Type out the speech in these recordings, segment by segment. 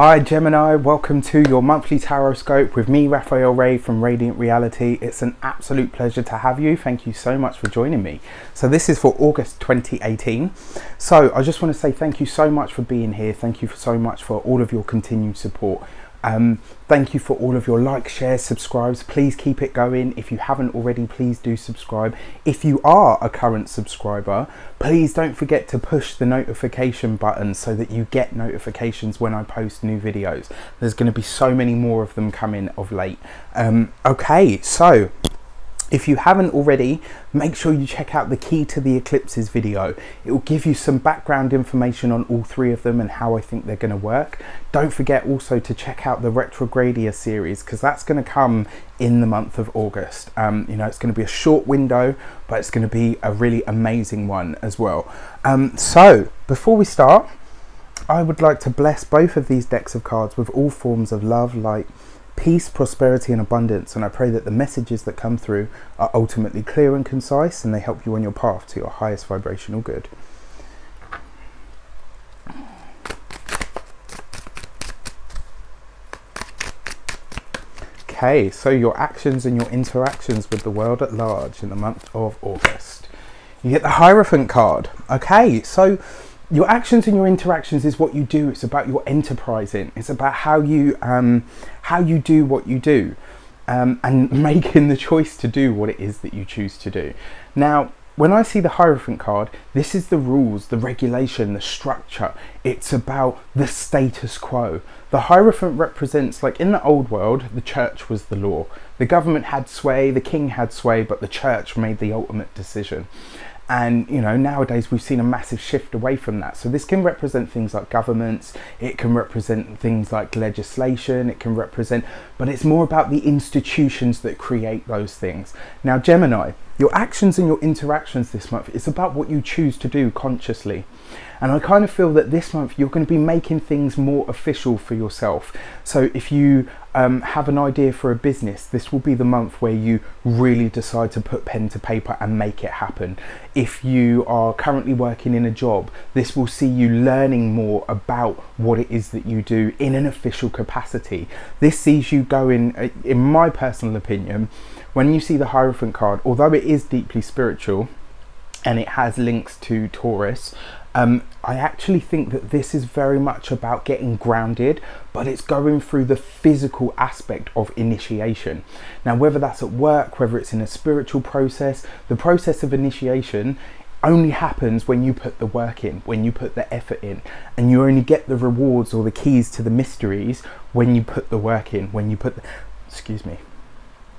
Hi Gemini, welcome to your monthly tarot scope with me, Raphael.rey from Reydiant Reality. It's an absolute pleasure to have you. Thank you so much for joining me. So this is for August 2018. So I just want to say thank you so much for being here. Thank you so much for all of your continued support. Thank you for all of your likes, shares, subscribes. Please keep it going. If you haven't already, please do subscribe. If you are a current subscriber, please don't forget to push the notification button so that you get notifications when I post new videos. There's going to be so many more of them coming of late. Okay, so if you haven't already, make sure you check out the Key to the Eclipses video. It will give you some background information on all three of them and how I think they're going to work. Don't forget also to check out the Retrogradia series, because that's going to come in the month of August. You know, it's going to be a short window, but it's going to be a really amazing one as well. So before we start, I would like to bless both of these decks of cards with all forms of love, light, peace, prosperity and abundance, and I pray that the messages that come through are ultimately clear and concise, and they help you on your path to your highest vibrational good. Okay, so your actions and your interactions with the world at large in the month of August. You get the Hierophant card. Okay, so your actions and your interactions is what you do. It's about your enterprising. It's about how you do what you do, and making the choice to do what it is that you choose to do. Now, when I see the Hierophant card, this is the rules, the regulation, the structure. It's about the status quo. The Hierophant represents, like in the old world, the church was the law. The government had sway, the king had sway, but the church made the ultimate decision. And you know, nowadays we've seen a massive shift away from that. So this can represent things like governments, it can represent things like legislation, it can represent, but it's more about the institutions that create those things. Now Gemini, your actions and your interactions this month, it's about what you choose to do consciously. And I kind of feel that this month you're going to be making things more official for yourself. So if you have an idea for a business, this will be the month where you really decide to put pen to paper and make it happen. If you are currently working in a job, this will see you learning more about what it is that you do in an official capacity. This sees you going, in my personal opinion, when you see the Hierophant card, although it is deeply spiritual and it has links to Taurus, I actually think that this is very much about getting grounded, but it's going through the physical aspect of initiation. Now, whether that's at work, whether it's in a spiritual process, the process of initiation only happens when you put the work in, when you put the effort in, and you only get the rewards or the keys to the mysteries when you put the work in, when you put the,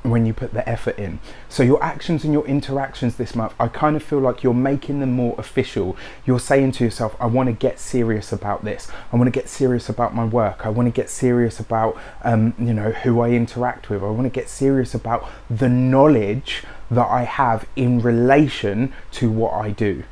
when you put the effort in. So your actions and your interactions this month, I kind of feel like you're making them more official. You're saying to yourself, I want to get serious about this. I want to get serious about my work. I want to get serious about you know, who I interact with. I want to get serious about the knowledge that I have in relation to what I do.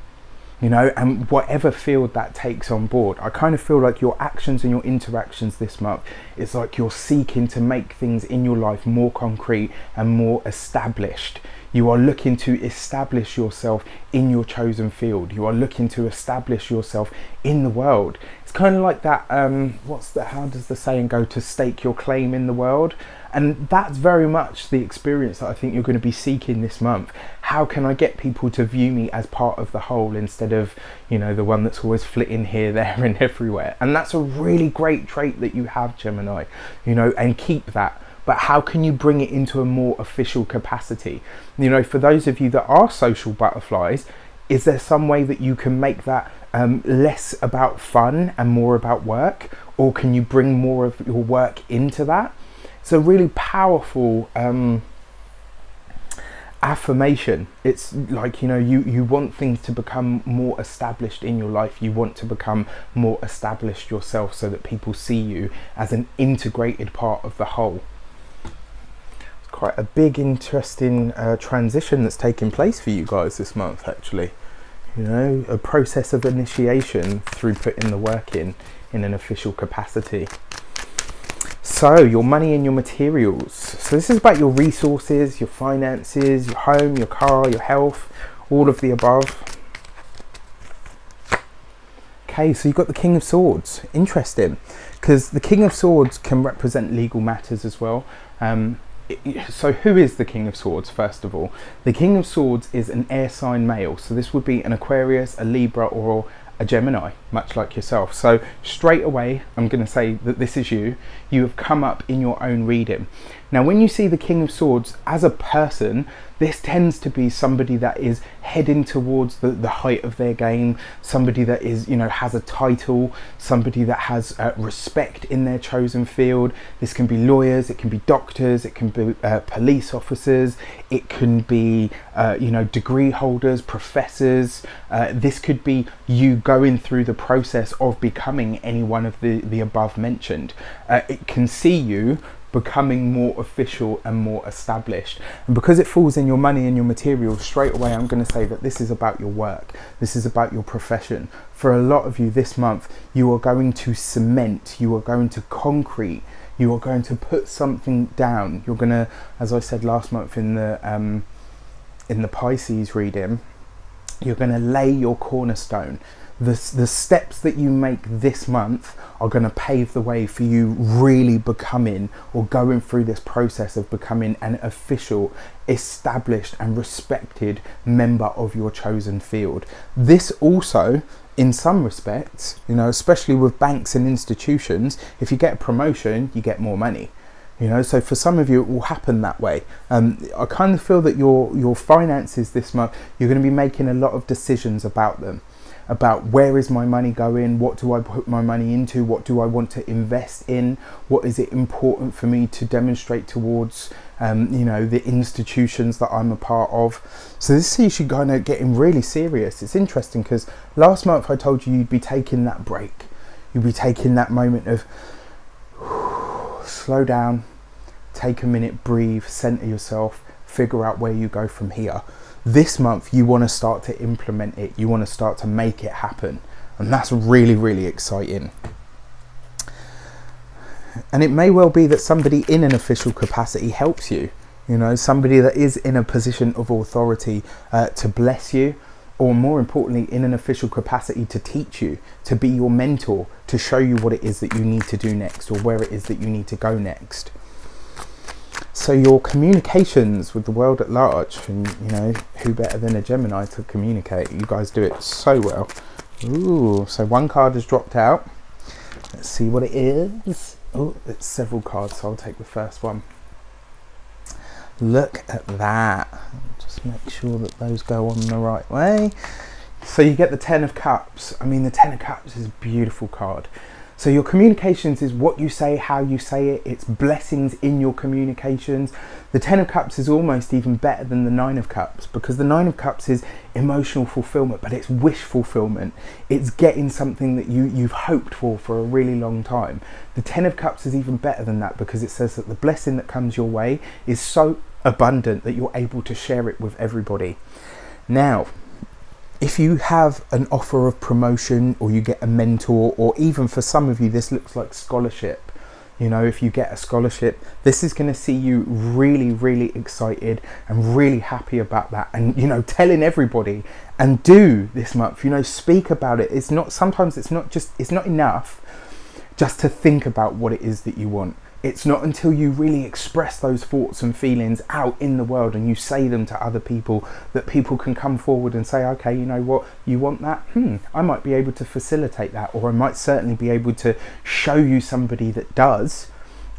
You know, and whatever field that takes on board, I kind of feel like your actions and your interactions this month, it's like you're seeking to make things in your life more concrete and more established. You are looking to establish yourself in your chosen field. You are looking to establish yourself in the world. It's kind of like that, how does the saying go, to stake your claim in the world? And that's very much the experience that I think you're going to be seeking this month. How can I get people to view me as part of the whole instead of, you know, the one that's always flitting here, there and everywhere? And that's a really great trait that you have, Gemini, you know, and keep that. But how can you bring it into a more official capacity? You know, for those of you that are social butterflies, is there some way that you can make that less about fun and more about work? Or can you bring more of your work into that? It's a really powerful affirmation. It's like, you know, you want things to become more established in your life. You want to become more established yourself so that people see you as an integrated part of the whole. It's quite a big, interesting transition that's taking place for you guys this month, actually. You know, a process of initiation through putting the work in an official capacity. So your money and your materials. So this is about your resources, your finances, your home, your car, your health, all of the above. Okay, so you've got the King of Swords. Interesting, because the King of Swords can represent legal matters as well. So who is the King of Swords, first of all? The King of Swords is an air sign male. So this would be an Aquarius, a Libra, or a Gemini, much like yourself. So straight away, I'm going to say that this is you. You have come up in your own reading. Now, when you see the King of Swords as a person, this tends to be somebody that is heading towards the height of their game, somebody that is, you know, has a title, somebody that has respect in their chosen field. This can be lawyers, it can be doctors, it can be police officers, it can be, you know, degree holders, professors. This could be you going through the process of becoming any one of the above mentioned. It can see you becoming more official and more established, and because it falls in your money and your materials, straight away I'm going to say that this is about your work, this is about your profession. For a lot of you this month, you are going to cement, you are going to concrete, you are going to put something down. You're going to, as I said last month in the Pisces reading, you're going to lay your cornerstone. The steps that you make this month are going to pave the way for you really becoming, or going through this process of becoming, an official, established and respected member of your chosen field. This also, in some respects, you know, especially with banks and institutions, if you get a promotion, you get more money. You know, so for some of you, it will happen that way. I kind of feel that your finances this month, you're going to be making a lot of decisions about them. About where is my money going, what do I put my money into, what do I want to invest in, what is it important for me to demonstrate towards, you know, the institutions that I'm a part of. So this is you kind of getting really serious. It's interesting because last month I told you you'd be taking that break, you'd be taking that moment of slow down, take a minute, breathe, center yourself, figure out where you go from here. This month you want to start to implement it, you want to start to make it happen, and that's really, really exciting. And it may well be that somebody in an official capacity helps you, you know, somebody that is in a position of authority to bless you, or more importantly in an official capacity to teach you, to be your mentor, to show you what it is that you need to do next, or where it is that you need to go next. So your communications with the world at large, and you know, who better than a Gemini to communicate? You guys do it so well. Ooh, so one card has dropped out. Let's see what it is. Oh, it's several cards, so I'll take the first one. Look at that. Just make sure that those go on the right way. So you get the Ten of Cups. I mean, the Ten of Cups is a beautiful card. So your communications is what you say, how you say it. It's blessings in your communications. The Ten of Cups is almost even better than the Nine of Cups, because the Nine of Cups is emotional fulfillment, but it's wish fulfillment. It's getting something that you've hoped for a really long time. The Ten of Cups is even better than that, because it says that the blessing that comes your way is so abundant that you're able to share it with everybody. Now, if you have an offer of promotion, or you get a mentor, or even for some of you this looks like scholarship, you know, if you get a scholarship, this is going to see you really, really excited and really happy about that, and you know, telling everybody. And do this month, you know, speak about it. It's not, sometimes it's not enough just to think about what it is that you want. It's not until you really express those thoughts and feelings out in the world and you say them to other people that people can come forward and say, okay, you know what, you want that? I might be able to facilitate that, or I might certainly be able to show you somebody that does,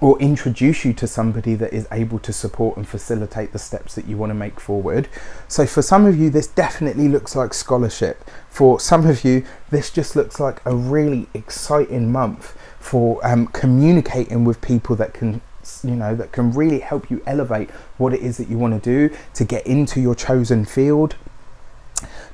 or introduce you to somebody that is able to support and facilitate the steps that you want to make forward. So for some of you, this definitely looks like scholarship. For some of you, this just looks like a really exciting month for communicating with people that can, you know, that can really help you elevate what it is that you want to do, to get into your chosen field,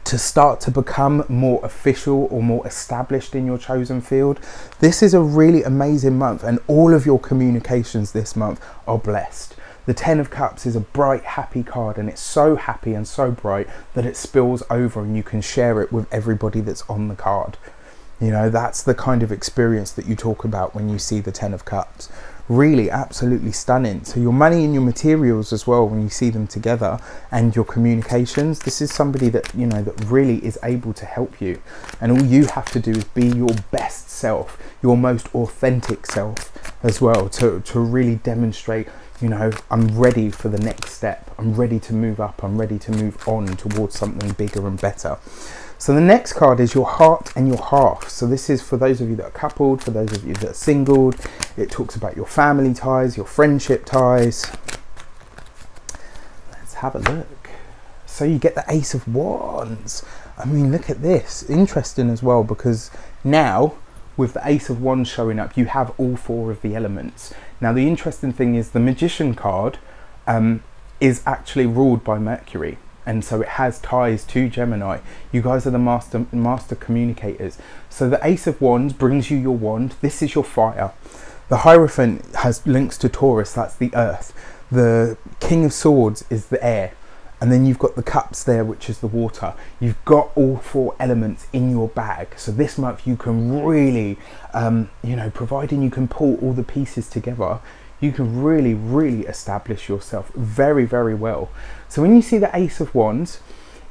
to start to become more official or more established in your chosen field. This is a really amazing month, and all of your communications this month are blessed. The Ten of Cups is a bright, happy card, and it's so happy and so bright that it spills over and you can share it with everybody that's on the card. You know, that's the kind of experience that you talk about when you see the Ten of Cups. really absolutely stunning. So your money and your materials as well, when you see them together, and your communications, this is somebody that, you know, that really is able to help you, and all you have to do is be your best self, your most authentic self as well, to really demonstrate, you know, I'm ready for the next step, I'm ready to move up, I'm ready to move on towards something bigger and better. So the next card is your heart and your half. So this is for those of you that are coupled, for those of you that are singled. It talks about your family ties, your friendship ties. Let's have a look. So you get the Ace of Wands. I mean, look at this. Interesting as well, because now with the Ace of Wands showing up, you have all 4 of the elements. Now the interesting thing is the Magician card is actually ruled by Mercury. And so it has ties to Gemini. You guys are the master communicators. So the Ace of Wands brings you your wand. This is your fire. The Hierophant has links to Taurus, that's the earth. The King of Swords is the air. And then you've got the cups there, which is the water. You've got all 4 elements in your bag. So this month you can really, you know, providing you can pull all the pieces together, you can really, really establish yourself very, very well. So when you see the Ace of Wands,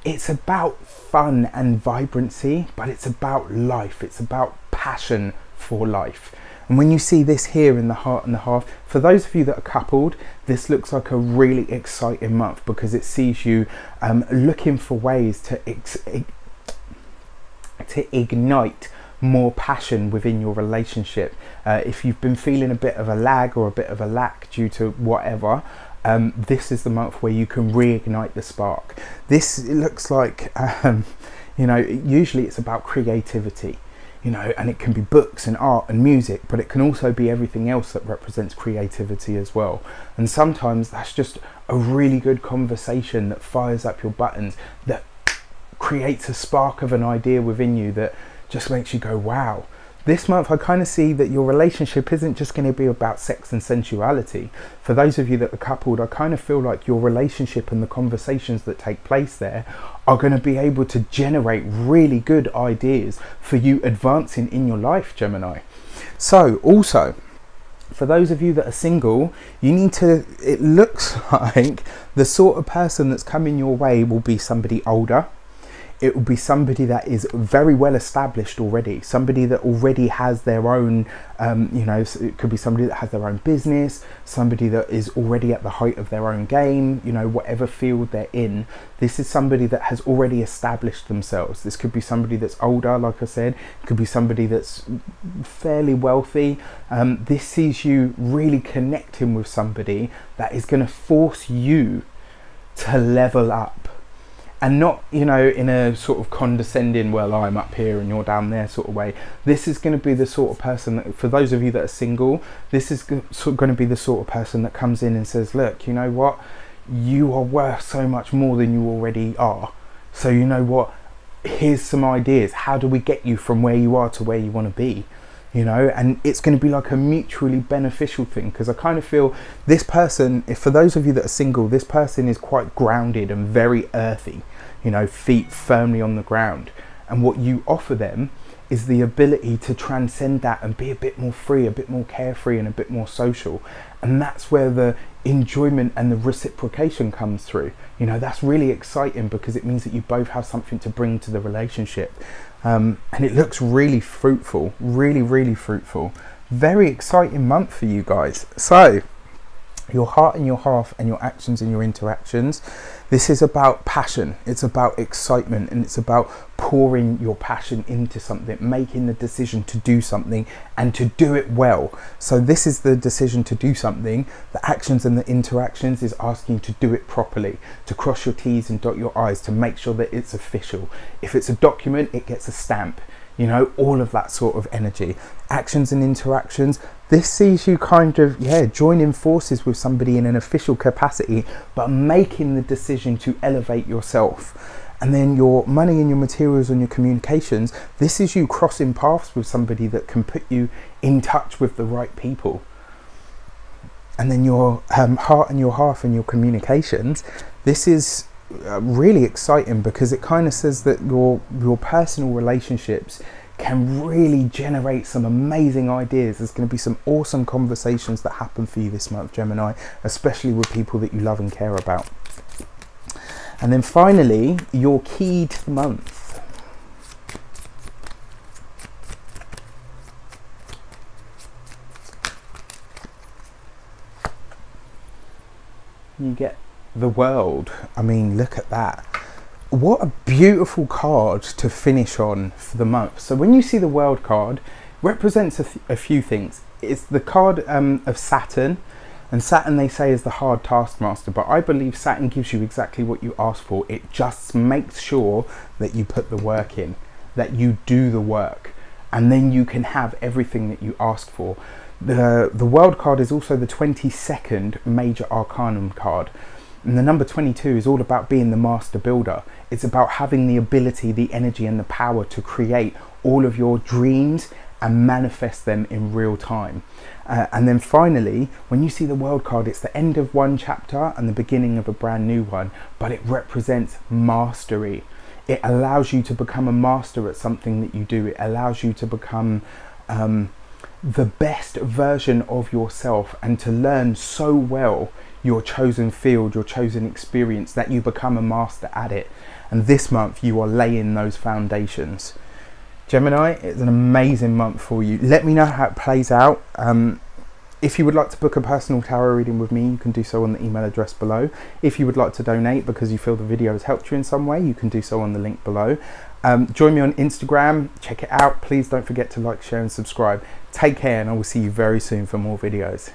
it's about fun and vibrancy, but it's about life. It's about passion for life. And when you see this here in the heart and the half, for those of you that are coupled, this looks like a really exciting month, because it sees you looking for ways to ignite more passion within your relationship. If you've been feeling a bit of a lag or a bit of a lack due to whatever, this is the month where you can reignite the spark. This, it looks like, you know, usually it's about creativity, you know, and it can be books and art and music, but it can also be everything else that represents creativity as well. And sometimes that's just a really good conversation that fires up your buttons, that creates a spark of an idea within you that just makes you go, wow. This month I kind of see that your relationship isn't just going to be about sex and sensuality. For those of you that are coupled, I kind of feel like your relationship and the conversations that take place there are going to be able to generate really good ideas for you advancing in your life, Gemini. So also, for those of you that are single, you need to, it looks like the sort of person that's coming your way will be somebody older. It will be somebody that is very well established already, somebody that already has their own, you know, it could be somebody that has their own business, somebody that is already at the height of their own game, you know, whatever field they're in. This is somebody that has already established themselves. This could be somebody that's older, like I said. It could be somebody that's fairly wealthy. This sees you really connecting with somebody that is going to force you to level up. And not, you know, in a sort of condescending, well, I'm up here and you're down there sort of way. This is going to be the sort of person that, for those of you that are single, this is going to be the sort of person that comes in and says, look, you know what, you are worth so much more than you already are. So you know what, here's some ideas. How do we get you from where you are to where you want to be? You know, and it's going to be like a mutually beneficial thing, because I kind of feel this person, if for those of you that are single, this person is quite grounded and very earthy, you know, feet firmly on the ground. And what you offer them is the ability to transcend that and be a bit more free, a bit more carefree and a bit more social. And that's where the enjoyment and the reciprocation comes through. You know, that's really exciting, because it means that you both have something to bring to the relationship. And it looks really fruitful, really, really fruitful. Very exciting month for you guys. So your heart and your half and your actions and your interactions, this is about passion, it's about excitement, and it's about pouring your passion into something, making the decision to do something and to do it well. So this is the decision to do something. The actions and the interactions is asking you to do it properly, to cross your T's and dot your I's, to make sure that it's official. If it's a document, it gets a stamp. You know, all of that sort of energy. Actions and interactions, this sees you kind of, yeah, joining forces with somebody in an official capacity, but making the decision to elevate yourself. And then your money and your materials and your communications, this is you crossing paths with somebody that can put you in touch with the right people. And then your heart and your half and your communications, this is really exciting, because it kind of says that your personal relationships can really generate some amazing ideas. There's going to be some awesome conversations that happen for you this month, Gemini, especially with people that you love and care about. And then finally, your key to the month. You get the World. I mean, look at that. What a beautiful card to finish on for the month. So when you see the World card, represents a few things. It's the card of Saturn, and Saturn they say is the hard taskmaster, but I believe Saturn gives you exactly what you ask for. It just makes sure that you put the work in, that you do the work, and then you can have everything that you ask for. The World card is also the 22nd major arcanum card. And the number 22 is all about being the master builder. It's about having the ability, the energy and the power to create all of your dreams and manifest them in real time. And then finally, when you see the World card, it's the end of one chapter and the beginning of a brand new one, but it represents mastery. It allows you to become a master at something that you do. It allows you to become the best version of yourself and to learn so well your chosen field, your chosen experience, that you become a master at it. And this month you are laying those foundations. Gemini, it's an amazing month for you. Let me know how it plays out. If you would like to book a personal tarot reading with me, you can do so on the email address below. If you would like to donate because you feel the video has helped you in some way, you can do so on the link below. Join me on Instagram, check it out. Please don't forget to like, share and subscribe. Take care, and I will see you very soon for more videos.